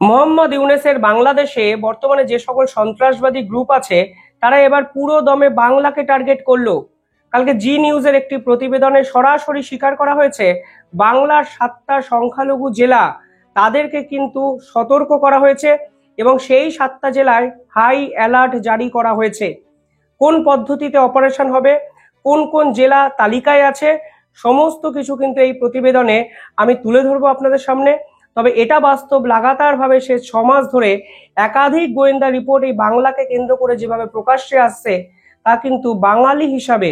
মোহাম্মদ ইউনূসের বাংলাদেশে বর্তমানে যে সকল সন্ত্রাসবাদী গ্রুপ আছে তারা এবার পুরো দমে বাংলাকে টার্গেট করলো। কালকে জি নিউজের একটি প্রতিবেদনে সরাসরি স্বীকার করা হয়েছে বাংলার 7টা সংখ্যালঘু জেলা তাদেরকে কিন্তু সতর্ক করা হয়েছে এবং সেই 7টা জেলায় হাই অ্যালার্ট জারি করা হয়েছে। কোন পদ্ধতিতে অপারেশন হবে, কোন কোন জেলা তালিকায় আছে, সমস্ত কিছু কিন্তু এই প্রতিবেদনে আমি তুলে ধরবো আপনাদের সামনে। তবে এটা বাস্তব, লাগাতারভাবে সে 6 মাস ধরে একাধিক গোয়েন্দা রিপোর্ট এই বাংলাকে কেন্দ্র করে যেভাবে প্রকাশ্যে আসছে তা কিন্তু বাঙালি হিসাবে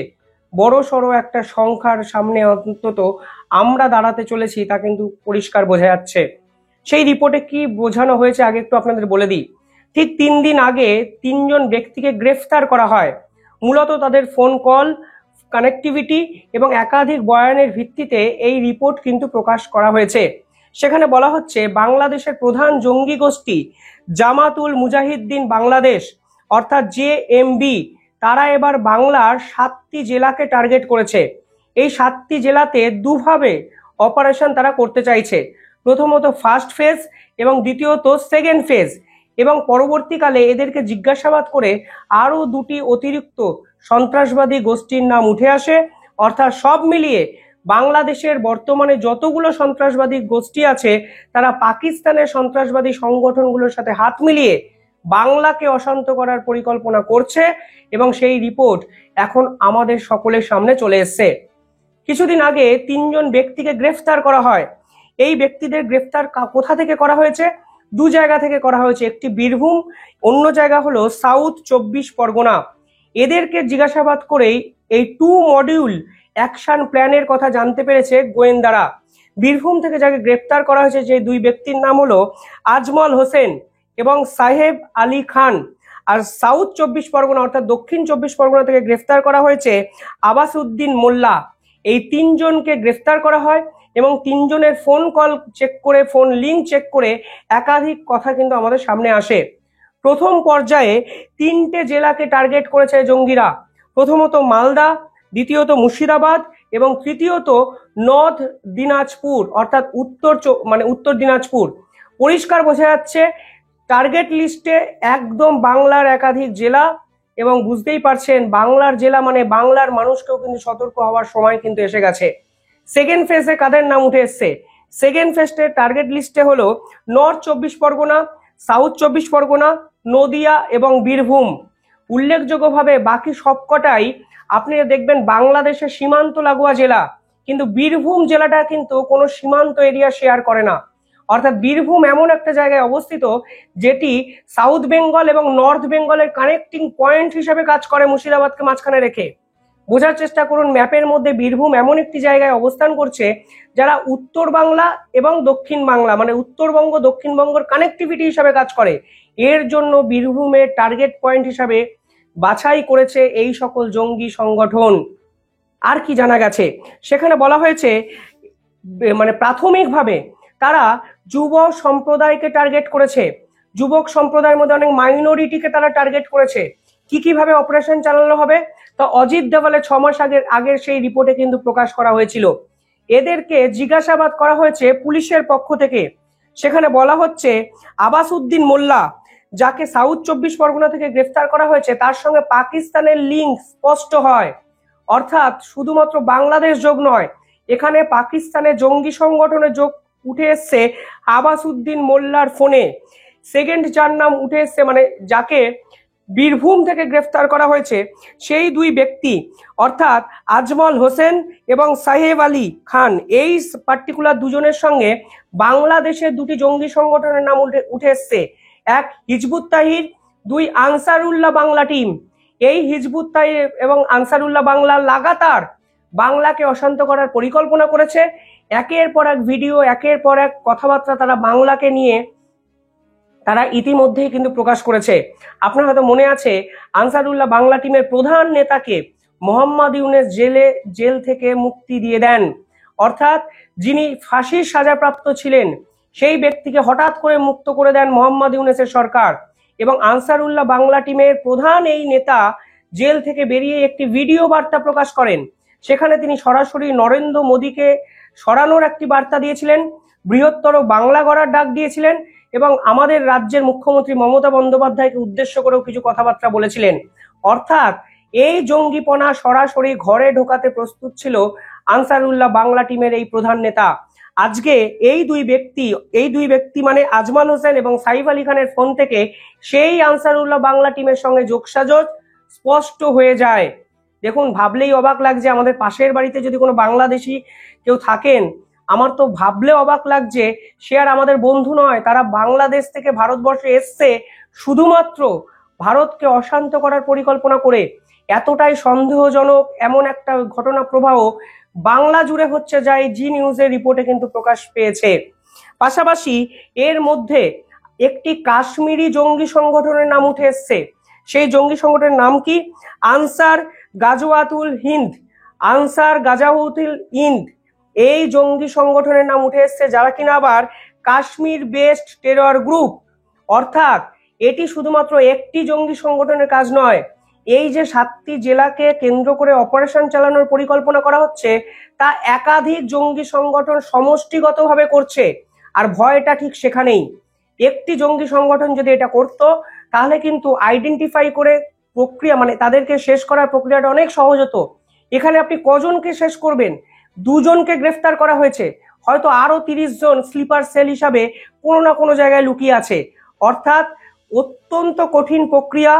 বড় সড়ো একটা সংখ্যার সামনে অন্তত আমরা দাঁড়াতে চলেছি তা কিন্তু পরিষ্কার বোঝা যাচ্ছে। সেই রিপোর্টে কি বোঝানো হয়েছে আগে একটু আপনাদের বলে দিই। ঠিক 3 দিন আগে 3জন ব্যক্তিকে গ্রেফতার করা হয়। মূলত তাদের ফোন কল, কানেক্টিভিটি এবং একাধিক বয়ানের ভিত্তিতে এই রিপোর্ট কিন্তু প্রকাশ করা হয়েছে। সেখানে বলা হচ্ছে বাংলাদেশের প্রধান জঙ্গি গোষ্ঠী জামাতুল মুজাহিদ্দিন বাংলাদেশ অর্থাৎ জেএমবি তারা এবার বাংলার 7টি জেলাকে টার্গেট করেছে। এই 7টি জেলাতে দুভাবে অপারেশন তারা করতে চাইছে, প্রথমত ফার্স্ট ফেজ এবং দ্বিতীয়ত সেকেন্ড ফেজ, এবং পরবর্তীকালে এদেরকে জিজ্ঞাসাবাদ করে আরও 2টি অতিরিক্ত সন্ত্রাসবাদী গোষ্ঠীর নাম উঠে আসে। অর্থাৎ সব মিলিয়ে বাংলাদেশের বর্তমানে যতগুলো সন্ত্রাসবাদী গোষ্ঠী আছে তারা পাকিস্তানের সন্ত্রাসবাদী সংগঠনগুলোর সাথে হাত মিলিয়ে বাংলাকে অশান্ত করার পরিকল্পনা করছে এবং সেই রিপোর্ট এখন আমাদের সকলের সামনে চলে এসছে। কিছুদিন আগে 3জন ব্যক্তিকে গ্রেফতার করা হয়। এই ব্যক্তিদের গ্রেফতার কোথা থেকে করা হয়েছে? 2 জায়গা থেকে করা হয়েছে, একটি বীরভূম, অন্য জায়গা হলো সাউথ 24 পরগনা। এদেরকে জিজ্ঞাসাবাদ করেই এই 2 মডিউল অ্যাকশন প্ল্যানের কথা জানতে পেরেছে গোয়েন্দারা। বীরভূম থেকে যাকে গ্রেপ্তার করা হয়েছে যে 2 ব্যক্তির নাম হলো আজমল হোসেন এবং সাহেব আলী খান। আর সাউথ 24 পরগনা অর্থাৎ দক্ষিণ 24 পরগনা থেকে গ্রেফতার করা হয়েছে আবাসউদ্দিন মোল্লা। এই 3জনকে গ্রেফতার করা হয় এবং 3জনের ফোন কল চেক করে, ফোন লিঙ্ক চেক করে একাধিক কথা কিন্তু আমাদের সামনে আসে। প্রথম পর্যায়ে 3টে জেলাকে টার্গেট করেছে জঙ্গিরা, প্রথমত মালদা, দ্বিতীয়ত মুর্শিদাবাদ এবং তৃতীয়ত নর্থ দিনাজপুর অর্থাৎ উত্তর দিনাজপুর। পরিষ্কার বোঝা যাচ্ছে টার্গেট লিস্টে একদম বাংলার একাধিক জেলা, এবং বুঝতেই পারছেন বাংলার জেলা মানে বাংলার মানুষকেও কিন্তু সতর্ক হওয়ার সময় কিন্তু এসে গেছে। সেকেন্ড ফেজে কাদের নাম উঠে এসছে? সেকেন্ড ফেজে টার্গেট লিস্টে হলো নর্থ 24 পরগনা, সাউথ 24 পরগনা, নদিয়া এবং বীরভূম। উল্লেখযোগ্যভাবে বাকি সবকটাই আপনি দেখবেন বাংলাদেশের সীমান্ত লাগোয়া জেলা, কিন্তু বীরভূম জেলাটা কিন্তু কোনো সীমান্ত এরিয়া শেয়ার করে না। অর্থাৎ বীরভূম এমন একটা জায়গায় অবস্থিত যেটি সাউথ বেঙ্গল এবং নর্থ বেঙ্গলের কানেক্টিং পয়েন্ট হিসেবে কাজ করে, মুর্শিদাবাদকে মাঝখানে রেখে। বোঝার চেষ্টা করুন, ম্যাপের মধ্যে বীরভূম এমন একটি জায়গায় অবস্থান করছে যারা উত্তর বাংলা এবং দক্ষিণ বাংলা মানে উত্তরবঙ্গ দক্ষিণবঙ্গের কানেক্টিভিটি হিসাবে কাজ করে। এর জন্য বীরভূমের টার্গেট পয়েন্ট হিসাবে বাছাই করেছে এই সকল জঙ্গি সংগঠন। আর কি জানা গেছে? সেখানে বলা হয়েছে প্রাথমিকভাবে তারা যুব সম্প্রদায়কে টার্গেট করেছে, যুবক সম্প্রদায়ের মধ্যে অনেক মাইনরিটিকে তারা টার্গেট করেছে। কিভাবে অপারেশন চালানো হবে তা অজিত দেওয়ালের 6 মাস আগের সেই রিপোর্টে কিন্তু প্রকাশ করা হয়েছিল। এদেরকে জিজ্ঞাসাবাদ করা হয়েছে পুলিশের পক্ষ থেকে। সেখানে বলা হচ্ছে আবাসউদ্দিন মোল্লা যাকে সাউথ 24 পরগনা থেকে গ্রেফতার করা হয়েছে তার সঙ্গে পাকিস্তানের লিঙ্ক স্পষ্ট হয়। অর্থাৎ শুধুমাত্র বাংলাদেশ যোগ নয়, এখানে পাকিস্তানের জঙ্গি সংগঠনের যোগ উঠে এসছে আবাসউদ্দিন মোল্লার ফোনে। সেকেন্ড যার নাম উঠে এসছে যাকে বীরভূম থেকে গ্রেফতার করা হয়েছে সেই 2 ব্যক্তি অর্থাৎ আজমল হোসেন এবং সাহেব আলী খান, এই পার্টিকুলার 2জনের সঙ্গে বাংলাদেশের 2টি জঙ্গি সংগঠনের নাম উঠে এসছে। এক হিজবুত তাহির, 2 আনসারুল্লাহ বাংলা টিম। এই হিজবুত তাহির এবং আনসারুল্লাহ বাংলা লাগাতার বাংলাকে অশান্ত করার পরিকল্পনা করেছে। একের পর এক ভিডিও, একের পর এক কথাবার্তা তারা বাংলাকে নিয়ে তারা ইতিমধ্যেই কিন্তু প্রকাশ করেছে। আপনার হয়তো মনে আছে আনসারুল্লাহ বাংলা টিমের প্রধান নেতাকে মোহাম্মদ ইউনূস জেল থেকে মুক্তি দিয়ে দেন। অর্থাৎ যিনি ফাঁসির সাজাপ্রাপ্ত ছিলেন সেই ব্যক্তিকে হঠাৎ করে মুক্ত করে দেন মোহাম্মদ ইউনূসের সরকার, এবং আনসারুল্লাহ বাংলা টিমের প্রধান এই নেতা জেল থেকে বেরিয়ে একটি ভিডিও বার্তা প্রকাশ করেন। সেখানে তিনি সরাসরি নরেন্দ্র মোদীকে সরানোর একটি বার্তা দিয়েছিলেন, বৃহত্তর বাংলা গড়ার ডাক দিয়েছিলেন এবং আমাদের রাজ্যের মুখ্যমন্ত্রী মমতা বন্দ্যোপাধ্যায়কে উদ্দেশ্য করেও কিছু কথাবার্তা বলেছিলেন। অর্থাৎ এই জঙ্গিপনা সরাসরি ঘরে ঢোকাতে প্রস্তুত ছিল আনসারুল্লাহ বাংলা টিমের এই প্রধান নেতা। আজকে এই দুই ব্যক্তি মানে আজমাল হোসেন এবং সাইফ আলী খানের ফোন থেকে সেই আনসারুল্লাহ বাংলা টিমের সঙ্গে যোগসাজশ স্পষ্ট হয়ে যায়। দেখুন, ভাবলেই অবাক লাগছে, আমাদের পাশের বাড়িতে যদি কোনো বাংলাদেশি কেউ থাকেন, আমার তো ভাবলে অবাক লাগছে সে আর আমাদের বন্ধু নয়, তারা বাংলাদেশ থেকে ভারতবর্ষে এসছে শুধুমাত্র ভারতকে অশান্ত করার পরিকল্পনা করে। এতটাই সন্দেহজনক এমন একটা ঘটনা প্রবাহ বাংলা জুড়ে হচ্ছে, যা এই জি নিউজের রিপোর্টে কিন্তু প্রকাশ পেয়েছে। পাশাপাশি এর মধ্যে একটি কাশ্মীরি জঙ্গি সংগঠনের নাম উঠে এসছে। সেই জঙ্গি সংগঠনের নাম কি? আনসার গাজওয়াতুল হিন্দ। আনসার গাজাওয়াতুল হিন্দ এই জঙ্গি সংগঠনের নাম উঠে এসছে, যারা কিনা আবার কাশ্মীর বেসড টেরর গ্রুপ। অর্থাৎ এটি শুধুমাত্র একটি জঙ্গি সংগঠনের কাজ নয়, এই যে 7টি জেলাকে কেন্দ্র করে অপারেশন চালানোর পরিকল্পনা করা হচ্ছে, তা একাধিক জঙ্গি সংগঠন সমষ্টিগতভাবে করছে। আর ভয়টা ঠিক সেখানেই। একটি জঙ্গি সংগঠন যদি এটা করত, তাহলে কিন্তু আইডেন্টিফাই করে প্রক্রিয়া মানে তাদেরকে শেষ করার প্রক্রিয়াটা অনেক সহজ হতো। এখানে আপনি কজনকে শেষ করবেন? 2 জনকে গ্রেফতার করা হয়েছে, হয়তো আরো 30 জন স্লিপার সেল হিসাবে কোনো না কোনো জায়গায় লুকিয়ে আছে। অর্থাৎ অত্যন্ত কঠিন প্রক্রিয়া।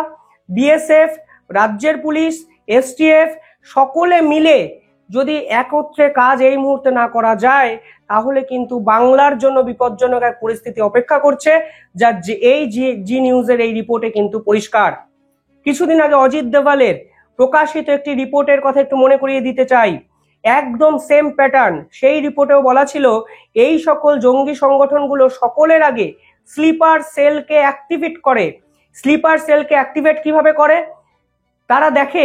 বিএসএফ, রাজ্যের পুলিশ, এসটিএফ সকলে মিলে যদি একত্রে কাজ এই মুহূর্তে না করা যায়, তাহলে কিন্তু বাংলার জন্য বিপজ্জনক এক পরিস্থিতি অপেক্ষা করছে, যা এই জি নিউজের এই রিপোর্টে কিন্তু পরিষ্কার। কিছুদিন আগে অজিত দেওয়ালের প্রকাশিত একটি রিপোর্টের কথা একটু মনে করিয়ে দিতে চাই। একদম সেম প্যাটার্ন। সেই রিপোর্টেও বলা ছিল এই সকল জঙ্গি সংগঠনগুলো সকলের আগে স্লিপার সেলকে অ্যাক্টিভেট করে। স্লিপার সেলকে অ্যাক্টিভেট কিভাবে করে? তারা দেখে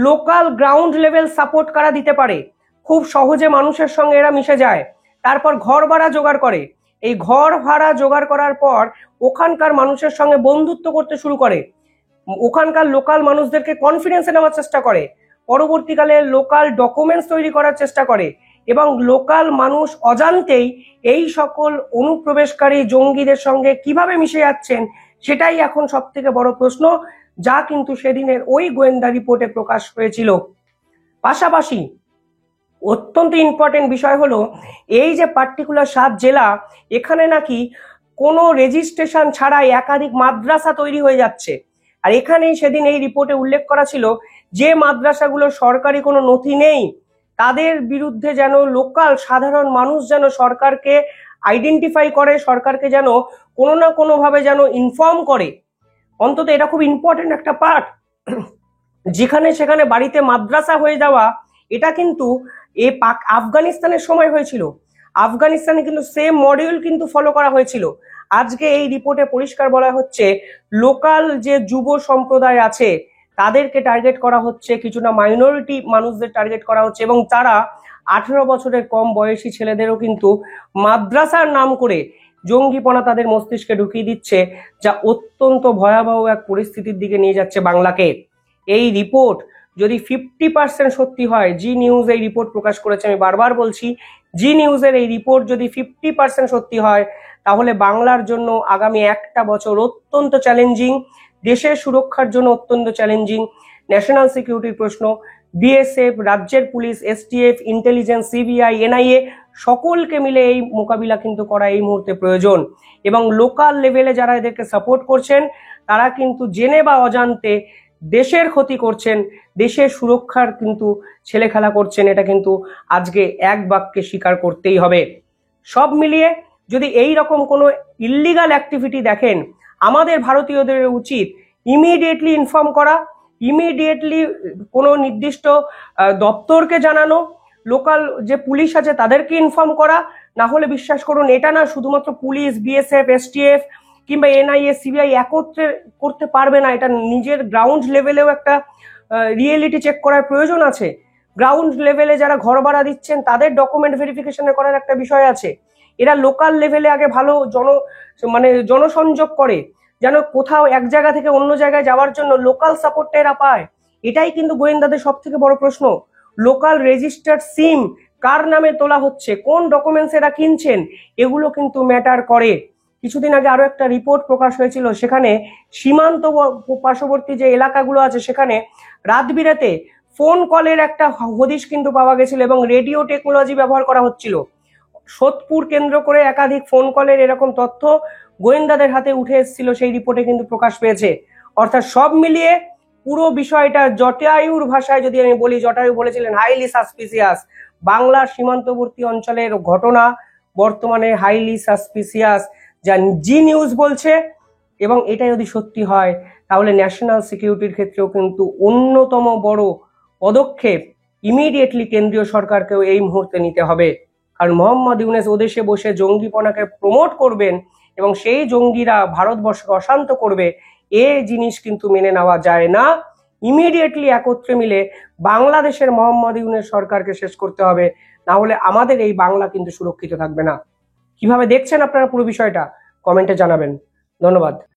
লোকাল গ্রাউন্ড লেভেল সাপোর্ট কারা দিতে পারে, খুব সহজে মানুষের সঙ্গে এরা মিশে যায়। তারপর ঘর ভাড়া জোগাড় করে। এই ঘর ভাড়া জোগাড় করার পর ওখানকার মানুষের সঙ্গে বন্ধুত্ব করতে শুরু করে, ওখানকার লোকাল মানুষদেরকে কনফিডেন্সে নেওয়ার চেষ্টা করে, পরবর্তীকালে লোকাল ডকুমেন্টস তৈরি করার চেষ্টা করে, এবং লোকাল মানুষ অজান্তেই এই সকল অনুপ্রবেশকারী জঙ্গিদের সঙ্গে কিভাবে মিশে যাচ্ছেন, সেটাই এখন সব থেকে বড় প্রশ্ন, যা কিন্তু সেদিনের ওই গোয়েন্দা রিপোর্টে প্রকাশ হয়েছিল। পাশাপাশি অত্যন্ত ইম্পর্টেন্ট বিষয় হলো, এই যে পার্টিকুলার 7 জেলা, এখানে নাকি কোনো রেজিস্ট্রেশন ছাড়াই একাধিক মাদ্রাসা তৈরি হয়ে যাচ্ছে। আর এখানেই সেদিন এই রিপোর্টে উল্লেখ করা ছিল যে মাদ্রাসাগুলো সরকারি কোনো নথি নেই, তাদের বিরুদ্ধে যেন লোকাল সাধারণ মানুষ যেন সরকারকে আইডেন্টিফাই করে, সরকারকে যেন কোনো না কোনোভাবে যেন ইনফর্ম করে। অন্তত এটা খুব ইম্পর্টেন্ট একটা পার্ট। যেখানে সেখানে বাড়িতে মাদ্রাসা হয়ে যাওয়া, এটা কিন্তু আফগানিস্তানের সময় হয়েছিল। আফগানিস্তানে কিন্তু সেম মডিউল কিন্তু ফলো করা হয়েছিল। আজকে এই রিপোর্টে পরিষ্কার বলা হচ্ছে লোকাল যে যুব সম্প্রদায় আছে তাদেরকে টার্গেট করা হচ্ছে, কিছুটা মাইনরিটি মানুষদের টার্গেট করা হচ্ছে, এবং তারা 18 বছরের কম বয়সী ছেলেদেরও কিন্তু মাদ্রাসার নাম করে জঙ্গিপনা তাদের মস্তিষ্কে ঢুকিয়ে দিচ্ছে, যা অত্যন্ত ভয়াবহ এক পরিস্থিতির দিকে নিয়ে যাচ্ছে বাংলাকে। এই রিপোর্ট যদি 50% সত্যি হয়, জি নিউজ এই রিপোর্ট প্রকাশ করেছে, আমি বারবার বলছি, জি নিউজের এই রিপোর্ট যদি 50% সত্যি হয়, তাহলে বাংলার জন্য আগামী একটা বছর অত্যন্ত চ্যালেঞ্জিং, দেশের সুরক্ষার জন্য অত্যন্ত চ্যালেঞ্জিং। ন্যাশনাল সিকিউরিটির প্রশ্ন, বিএসএফ, রাজ্যের police, STF, intelligence, CBI, NIA সকলকে মিলে এই মোকাবিলা কিন্তু করা এই মুহূর্তে প্রয়োজন। এবং লোকাল লেভেলে যারা এদেরকে সাপোর্ট করছেন, তারা কিন্তু জেনে বা অজান্তে দেশের ক্ষতি করছেন, দেশের সুরক্ষার কিন্তু ছেলেখেলা করছেন। এটা কিন্তু আজকে এক বাক্যে স্বীকার করতেই হবে। সব মিলিয়ে যদি এই রকম কোনো ইল্লিগাল অ্যাক্টিভিটি দেখেন, আমাদের ভারতীয়দের উচিত ইমিডিয়েটলি ইনফর্ম করা, ইমিডিয়েটলি কোনো নির্দিষ্ট দপ্তরকে জানানো, লোকাল যে পুলিশ আছে তাদেরকে ইনফর্ম করা। না হলে বিশ্বাস করুন, এটা না শুধুমাত্র পুলিশ, বিএসএফ, এসটিএফ কিংবা এনআইএ, সিবিআই একত্রে করতে পারবে না। এটা নিজের গ্রাউন্ড লেভেলেও একটা রিয়েলিটি চেক করার প্রয়োজন আছে। গ্রাউন্ড লেভেলে যারা ঘর ভাড়া দিচ্ছেন তাদের ডকুমেন্ট ভেরিফিকেশন করার একটা বিষয় আছে। এরা লোকাল লেভেলে আগে ভালো জনসংযোগ করে, যেন কোথাও এক জায়গা থেকে অন্য জায়গায় যাওয়ার জন্য লোকাল সাপোর্টটা এরা পায়। এটাই কিন্তু গোয়েন্দাদের সব থেকে বড় প্রশ্ন। লোকাল রেজিস্টার্ড সিম কার নামে তোলা হচ্ছে, কোন ডকুমেন্টস এরা কিনছেন, এগুলো কিন্তু ম্যাটার করে। কিছুদিন আগে আরো একটা রিপোর্ট প্রকাশ হয়েছিল, সেখানে সীমান্ত পার্শ্ববর্তী যে এলাকাগুলো আছে সেখানে রাত বিরাতে ফোন কলের একটা হদিশ কিন্তু পাওয়া গেছিল এবং রেডিও টেকনোলজি ব্যবহার করা হচ্ছিল। সোদপুর কেন্দ্র করে একাধিক ফোন কলের এরকম তথ্য গোয়েন্দাদের হাতে উঠে এসেছিল, সেই রিপোর্টে কিন্তু প্রকাশ পেয়েছে। অর্থাৎ সব মিলিয়ে পুরো বিষয়টা জটায়ুর ভাষায় যদি আমি বলি, জটায়ু বলেছিলেন হাইলি সাসপিসিয়াস। বাংলার সীমান্তবর্তী অঞ্চলের ঘটনা বর্তমানে হাইলি সাসপিসিয়াস, যা জি নিউজ বলছে। এবং এটা যদি সত্যি হয় তাহলে ন্যাশনাল সিকিউরিটির ক্ষেত্রেও কিন্তু অন্যতম বড় পদক্ষেপ ইমিডিয়েটলি কেন্দ্রীয় সরকারকেও এই মুহূর্তে নিতে হবে। কারণ মোহাম্মদ ইউনূস ওদেশে বসে জঙ্গিপনাকে প্রমোট করবেন এবং সেই জঙ্গিরা ভারতবর্ষকে অশান্ত করবে, এই জিনিস কিন্তু মেনে নেওয়া যায় না। ইমিডিয়েটলি একত্রে মিলে বাংলাদেশের মোহাম্মদ ইউনূস সরকারকে শেষ করতে হবে, না হলে আমাদের এই বাংলা কিন্তু সুরক্ষিত থাকবে না। কিভাবে দেখছেন আপনারা পুরো বিষয়টা কমেন্টে জানাবেন। ধন্যবাদ।